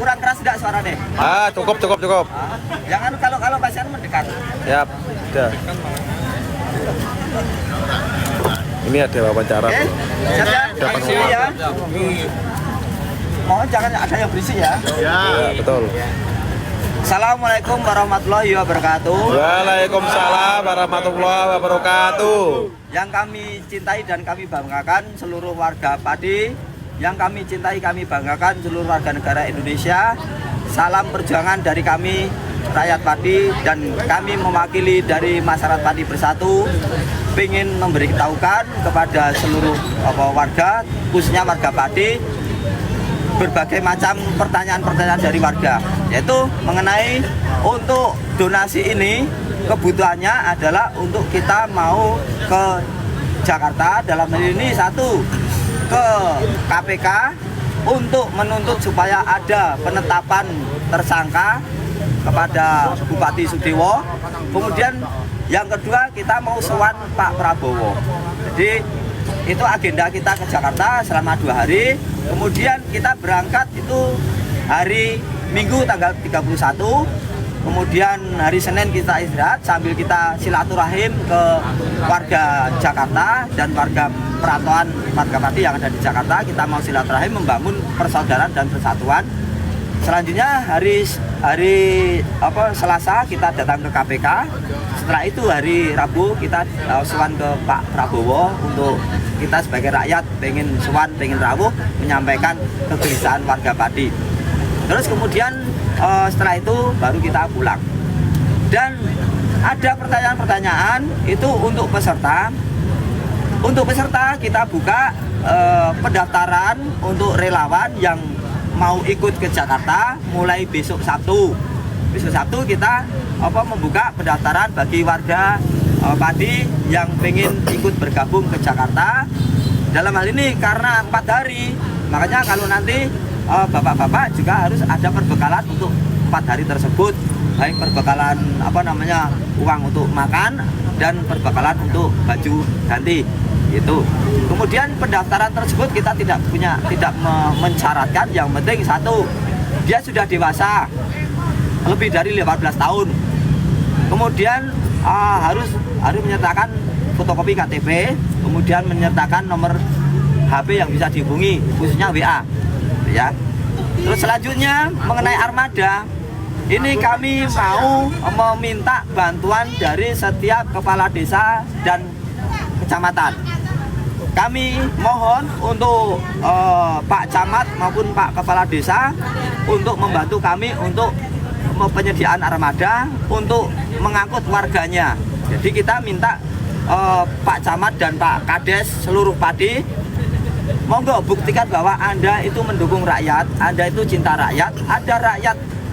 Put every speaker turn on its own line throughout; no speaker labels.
kurang keras tidak suaranya?
Cukup.
Jangan kalau pasien mendekat.
Yap, udah. Ini ada wawancara.
Oke, siap ya?
Dapat
Sini ya. Mohon jangan ada yang berisik ya.
Ya, betul.
Assalamualaikum warahmatullahi wabarakatuh.
Waalaikumsalam warahmatullahi wabarakatuh.
Yang kami cintai dan kami banggakan seluruh warga Pati, yang kami cintai kami banggakan seluruh warga negara Indonesia. Salam perjuangan dari kami rakyat Pati, dan kami mewakili dari masyarakat Pati Bersatu ingin memberitahukan kepada seluruh warga, khususnya warga Pati, berbagai macam pertanyaan-pertanyaan dari warga, yaitu mengenai untuk donasi ini kebutuhannya adalah untuk kita mau ke Jakarta, dalam hal ini satu ke KPK untuk menuntut supaya ada penetapan tersangka kepada Bupati Sudewo. Kemudian yang kedua kita mau sowan Pak Prabowo. Jadi itu agenda kita ke Jakarta selama 2 hari. Kemudian kita berangkat itu hari Minggu tanggal 31. Kemudian hari Senin kita istirahat sambil kita silaturahim ke warga Jakarta dan warga perantauan warga Pati yang ada di Jakarta. Kita mau silaturahim membangun persaudaraan dan persatuan. Selanjutnya hari Selasa kita datang ke KPK. Setelah itu hari Rabu kita sowan ke Pak Prabowo untuk kita sebagai rakyat pengen sowan, pengen rawuh menyampaikan kegelisahan warga Pati. Terus kemudian setelah itu baru kita pulang. Dan ada pertanyaan-pertanyaan itu untuk peserta. Untuk peserta kita buka pendaftaran untuk relawan yang mau ikut ke Jakarta mulai besok Sabtu. Besok Sabtu kita membuka pendaftaran bagi warga Pati yang pengen ikut bergabung ke Jakarta. Dalam hal ini karena 4 hari, makanya kalau nanti bapak-bapak juga harus ada perbekalan untuk 4 hari tersebut, baik perbekalan uang untuk makan dan perbekalan untuk baju ganti. Itu. Kemudian pendaftaran tersebut kita tidak mensyaratkan, yang penting satu, dia sudah dewasa lebih dari 15 tahun. Kemudian harus menyertakan fotokopi KTP, kemudian menyertakan nomor HP yang bisa dihubungi, khususnya WA. Ya. Terus selanjutnya mengenai armada, ini kami mau meminta bantuan dari setiap kepala desa dan kecamatan. Kami mohon untuk Pak Camat maupun Pak Kepala Desa untuk membantu kami untuk penyediaan armada untuk mengangkut warganya. Jadi kita minta Pak Camat dan Pak Kades seluruh Pati, monggo buktikan bahwa Anda itu mendukung rakyat, Anda itu cinta rakyat.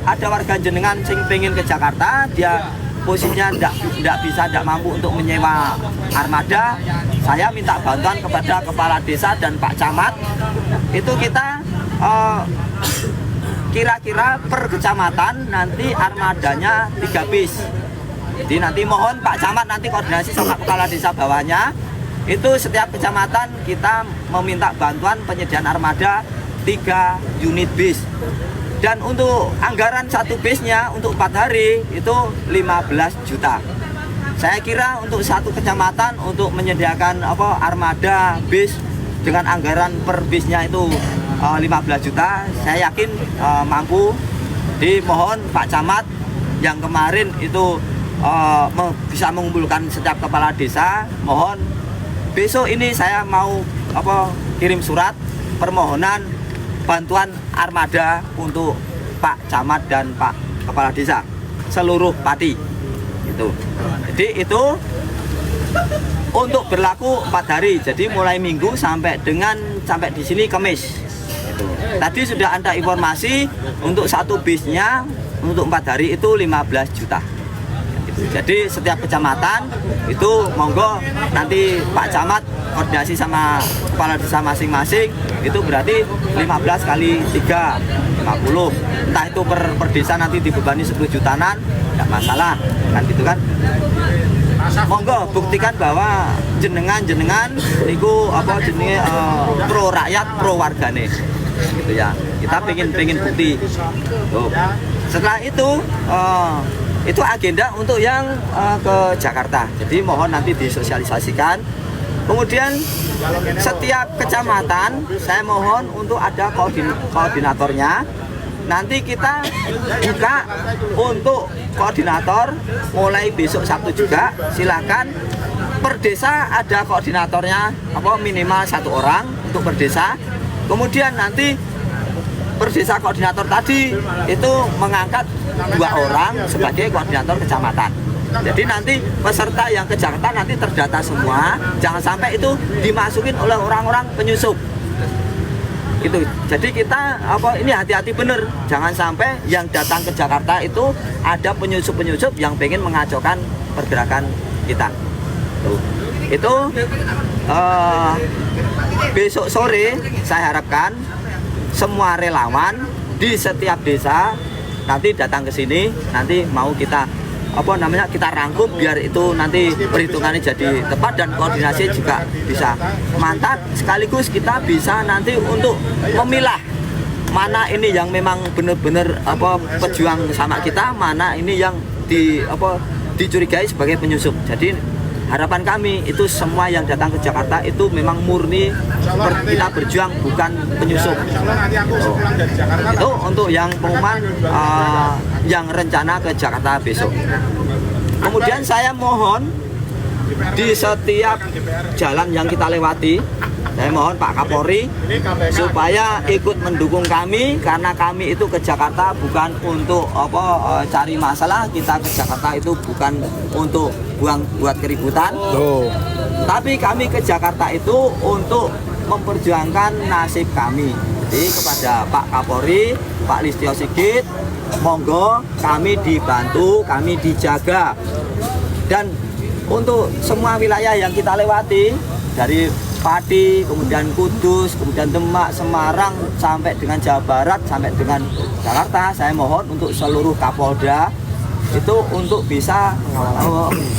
Ada warga jenengan sing pengen ke Jakarta, dia posisinya tidak mampu untuk menyewa armada. Saya minta bantuan kepada Kepala Desa dan Pak Camat. Itu kita kira-kira per kecamatan nanti armadanya 3 bis. Jadi nanti mohon Pak Camat nanti koordinasi sama Kepala Desa bawahnya. Itu setiap kecamatan kita meminta bantuan penyediaan armada 3 unit bis. Dan untuk anggaran 1 bisnya untuk 4 hari itu 15 juta. Saya kira untuk 1 kecamatan untuk menyediakan armada bis dengan anggaran per bisnya itu 15 juta, saya yakin mampu. Dimohon Pak Camat yang kemarin itu bisa mengumpulkan setiap kepala desa, mohon besok ini saya mau kirim surat permohonan bantuan armada untuk Pak Camat dan Pak Kepala Desa seluruh Pati. Jadi itu untuk berlaku 4 hari. Jadi mulai Minggu sampai di sini Kamis. Tadi sudah ada informasi untuk 1 bisnya untuk 4 hari itu 15 juta. Jadi setiap kecamatan itu monggo nanti Pak Camat koordinasi sama kepala desa masing-masing, itu berarti 15 kali 3 50. Entah itu per desa nanti dibebani 10 jutaan, enggak masalah kan gitu kan. Monggo buktikan bahwa jenengan niku jenenge pro rakyat, pro wargane. gitu ya. Kita pengen bukti. Tuh. Setelah itu agenda untuk yang ke Jakarta. Jadi mohon nanti disosialisasikan. Kemudian setiap kecamatan saya mohon untuk ada koordinatornya. Nanti kita buka untuk koordinator mulai besok Sabtu juga. Silakan per desa ada koordinatornya minimal 1 orang untuk per desa. Kemudian nanti per desa koordinator tadi itu mengangkat 2 orang sebagai koordinator kecamatan. Jadi nanti peserta yang ke Jakarta nanti terdata semua, jangan sampai itu dimasukin oleh orang-orang penyusup. Gitu. Jadi kita ini hati-hati bener, jangan sampai yang datang ke Jakarta itu ada penyusup-penyusup yang pengen mengacaukan pergerakan kita. Tuh. Itu besok sore saya harapkan semua relawan di setiap desa nanti datang ke sini, nanti mau kita kita rangkum biar itu nanti perhitungannya jadi tepat dan koordinasi juga bisa mantap, sekaligus kita bisa nanti untuk memilah mana ini yang memang benar-benar pejuang sama kita, mana ini yang dicurigai sebagai penyusup. Jadi harapan kami itu semua yang datang ke Jakarta itu memang murni kita berjuang, bukan penyusup. Itu untuk yang pengumuman yang rencana ke Jakarta besok. Kemudian saya mohon di setiap jalan yang kita lewati, saya mohon Pak Kapolri supaya ikut mendukung kami, karena kami itu ke Jakarta bukan untuk cari masalah. Kita ke Jakarta itu bukan untuk buat keributan, tapi kami ke Jakarta itu untuk memperjuangkan nasib kami. Jadi kepada Pak Kapolri, Pak Listio Sigit, monggo kami dibantu, kami dijaga. Dan untuk semua wilayah yang kita lewati dari Pati, kemudian Kudus, kemudian Demak, Semarang, sampai dengan Jawa Barat, sampai dengan Jakarta, saya mohon untuk seluruh Kapolda itu untuk bisa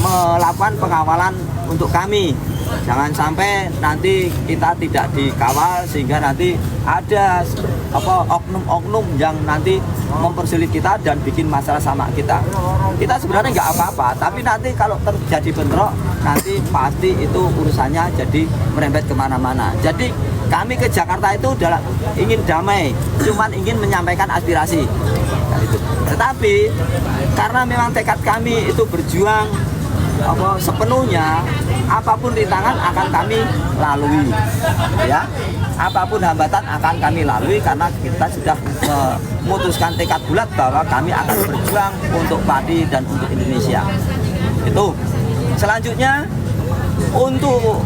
melakukan pengawalan untuk kami. Jangan sampai nanti kita tidak dikawal sehingga nanti ada oknum-oknum yang nanti mempersulit kita dan bikin masalah sama kita. Kita sebenarnya nggak apa-apa, tapi nanti kalau terjadi bentrok nanti pasti itu urusannya jadi merembet kemana-mana. Jadi kami ke Jakarta itu ingin damai, cuman ingin menyampaikan aspirasi. Tetapi karena memang tekad kami itu berjuang sepenuhnya, apapun rintangan akan kami lalui, ya. Apapun hambatan akan kami lalui karena kita sudah memutuskan tekad bulat bahwa kami akan berjuang untuk Pati dan untuk Indonesia. Itu. Selanjutnya untuk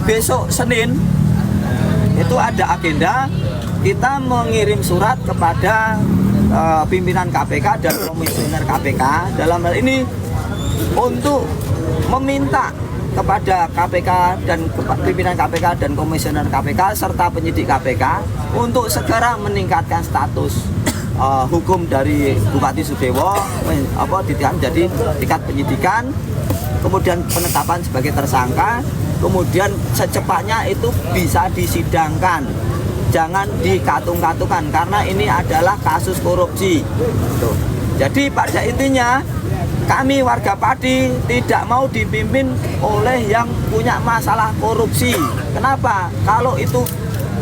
besok Senin itu ada agenda kita mengirim surat kepada pimpinan KPK dan komisioner KPK dalam hal ini untuk meminta kepada KPK dan pimpinan KPK dan komisioner KPK serta penyidik KPK untuk segera meningkatkan status hukum dari Bupati Sudewo ditingkatkan jadi tingkat penyidikan, kemudian penetapan sebagai tersangka, kemudian secepatnya itu bisa disidangkan, jangan dikatung-katungkan karena ini adalah kasus korupsi. Tuh. Jadi pada intinya kami warga Pati tidak mau dipimpin oleh yang punya masalah korupsi. Kenapa? Kalau itu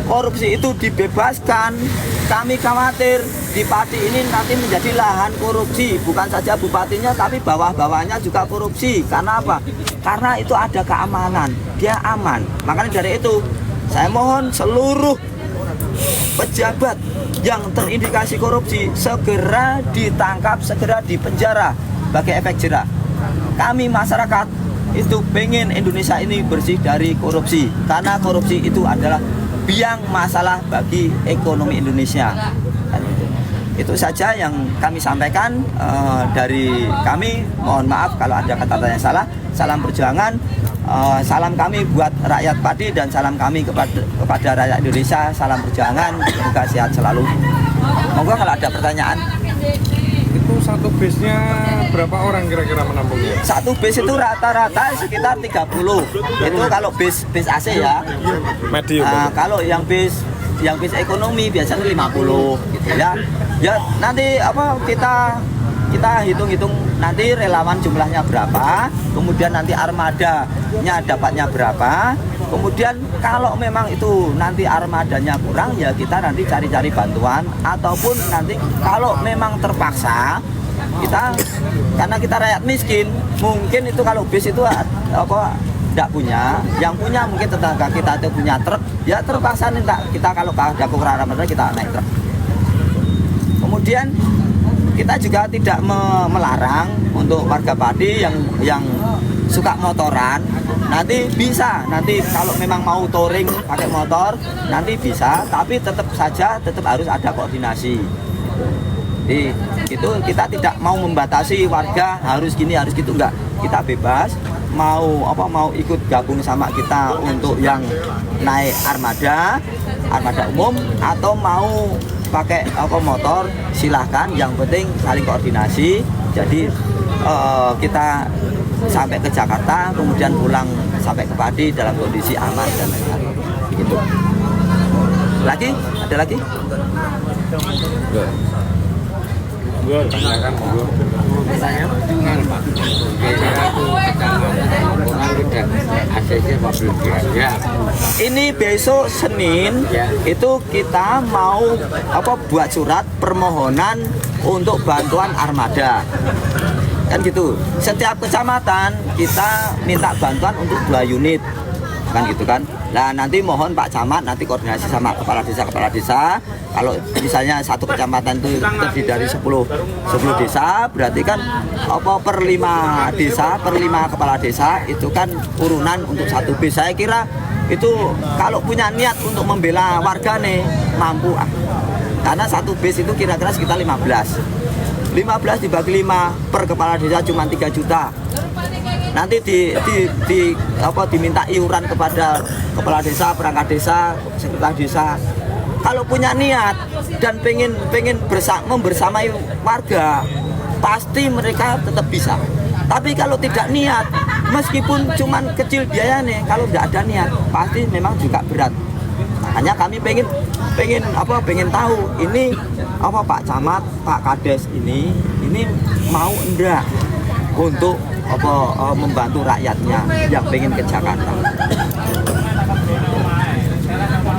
korupsi itu dibebaskan, kami khawatir di Pati ini nanti menjadi lahan korupsi. Bukan saja bupatinya, tapi bawah-bawahnya juga korupsi. Karena apa? Karena itu ada keamanan, dia aman. Makanya dari itu, saya mohon seluruh pejabat yang terindikasi korupsi segera ditangkap, segera dipenjara sebagai efek jerah. Kami masyarakat itu pengen Indonesia ini bersih dari korupsi, karena korupsi itu adalah biang masalah bagi ekonomi Indonesia. Itu saja yang kami sampaikan dari kami. Mohon maaf kalau ada kata-kata yang salah. Salam perjuangan, salam kami buat rakyat Pati dan salam kami kepada rakyat Indonesia. Salam perjuangan, semoga sehat selalu. Monggo kalau ada pertanyaan.
Itu satu base-nya berapa orang kira-kira menampungnya?
Satu base itu rata-rata sekitar 30. Itu kalau base AC ya.
Medium.
Kalau yang base yang bis ekonomi biasanya 50 gitu ya. Ya nanti apa kita hitung-hitung nanti relawan jumlahnya berapa, kemudian nanti armadanya dapatnya berapa. Kemudian kalau memang itu nanti armadanya kurang ya kita nanti cari-cari bantuan, ataupun nanti kalau memang terpaksa kita, karena kita rakyat miskin, mungkin itu kalau bis itu apa tidak punya, yang punya mungkin tetangga kita itu punya truk, ya terpaksa minta kita kalau ada kekurangan kita naik truk. Kemudian kita juga tidak melarang untuk warga Pati yang suka motoran, nanti bisa, nanti kalau memang mau touring pakai motor nanti bisa, tapi tetap harus ada koordinasi. Jadi itu kita tidak mau membatasi warga harus gini harus gitu, enggak, kita bebas mau ikut gabung sama kita untuk yang naik armada umum atau mau pakai motor silahkan, yang penting saling koordinasi. Jadi kita sampai ke Jakarta kemudian pulang sampai ke Pati dalam kondisi aman dan lain-lain gitu. Lagi ada lagi? Ini besok Senin itu kita mau buat surat permohonan untuk bantuan armada. Kan gitu. Setiap kecamatan kita minta bantuan untuk 2 unit. Kan gitu kan. Nah, nanti mohon Pak Camat nanti koordinasi sama kepala desa. Kalau misalnya satu kecamatan itu terdiri dari 10 desa, berarti kan per 5 desa, per 5 kepala desa itu kan urunan untuk satu bis. Saya kira itu kalau punya niat untuk membela warga nih mampu. Karena satu bis itu kira-kira sekitar 15 dibagi 5 per kepala desa cuma 3 juta. Nanti diminta iuran kepada kepala desa, perangkat desa, sekretaris desa. Kalau punya niat dan pengen membersamai warga, pasti mereka tetap bisa. Tapi kalau tidak niat, meskipun cuma kecil biayanya, kalau tidak ada niat, pasti memang juga berat. Makanya kami pengen tahu ini Pak Camat, Pak Kades ini mau enggak untuk membantu rakyatnya yang pengen ke Jakarta.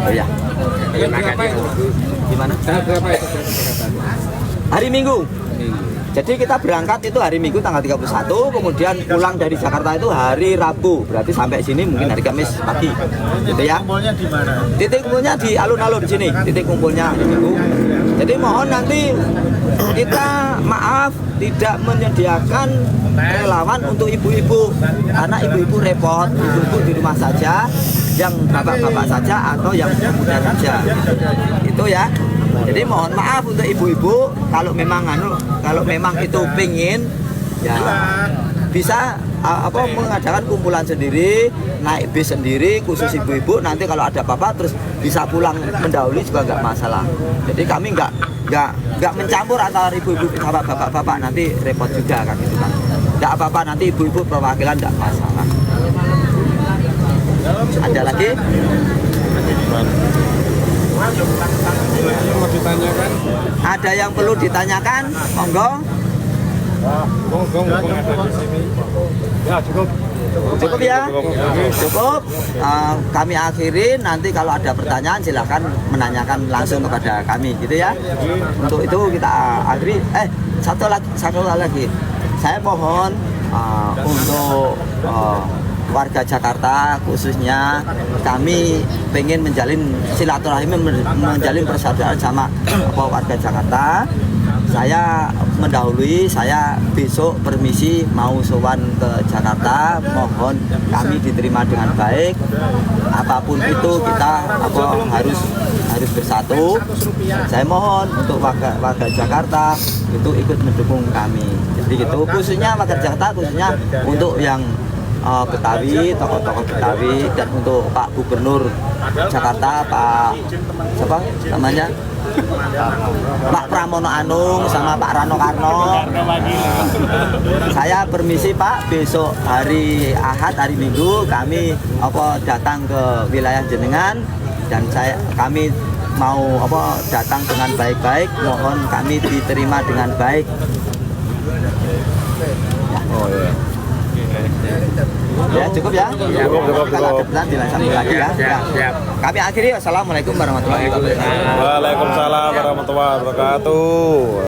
Oh ya. Gimana? Hari Minggu. Jadi kita berangkat itu hari Minggu tanggal 31, kemudian pulang dari Jakarta itu hari Rabu. Berarti sampai sini mungkin hari Kamis pagi. Gitu ya.
Kumpulnya di mana?
Titik kumpulnya di alun-alun sini. Titik kumpulnya hari Minggu. Jadi mohon nanti kita maaf tidak menyediakan relawan untuk ibu-ibu, karena ibu-ibu repot, ibu-ibu di rumah saja, yang bapak-bapak saja atau yang muda saja. Itu ya. Jadi mohon maaf untuk ibu-ibu, kalau memang itu pingin ya bisa mengadakan kumpulan sendiri, naik bis sendiri khusus ibu-ibu, nanti kalau ada apa-apa terus bisa pulang mendahului juga nggak masalah. Jadi kami nggak mencampur antara ibu-ibu sama bapak-bapak, nanti repot juga kan gitu kan. Nggak apa-apa, nanti ibu-ibu perwakilan nggak masalah. Ada lagi?
Mau ditanyakan?
Ada yang perlu ditanyakan? Monggo.
Monggo ada di sini. Ya cukup.
Cukup ya? Cukup. Kami akhiri, nanti kalau ada pertanyaan silahkan menanyakan langsung kepada kami gitu ya. Untuk itu kita akhiri. Satu lagi. Saya mohon untuk warga Jakarta khususnya, kami pengen menjalin silaturahmi, menjalin persaudaraan sama warga Jakarta. Saya mendahului, saya besok permisi mau sowan ke Jakarta, mohon kami diterima dengan baik. Apapun itu kita harus bersatu. Saya mohon untuk warga Jakarta itu ikut mendukung kami. Jadi gitu, khususnya warga Jakarta, khususnya untuk yang Betawi, tokoh-tokoh Betawi, dan untuk Pak Gubernur Jakarta, Pak siapa namanya? Pak Pramono Anung sama Pak Rano Karno. Saya permisi Pak, besok hari Ahad, hari Minggu kami datang ke wilayah jenengan, dan kami mau datang dengan baik-baik, mohon kami diterima dengan baik.
Oh iya.
Ya cukup ya.
Cukup.
Kalau ada pertanyaan dilanjutkan lagi ya.
Siap.
Kami akhiri. Wassalamualaikum warahmatullahi wabarakatuh.
Waalaikumsalam warahmatullahi wabarakatuh.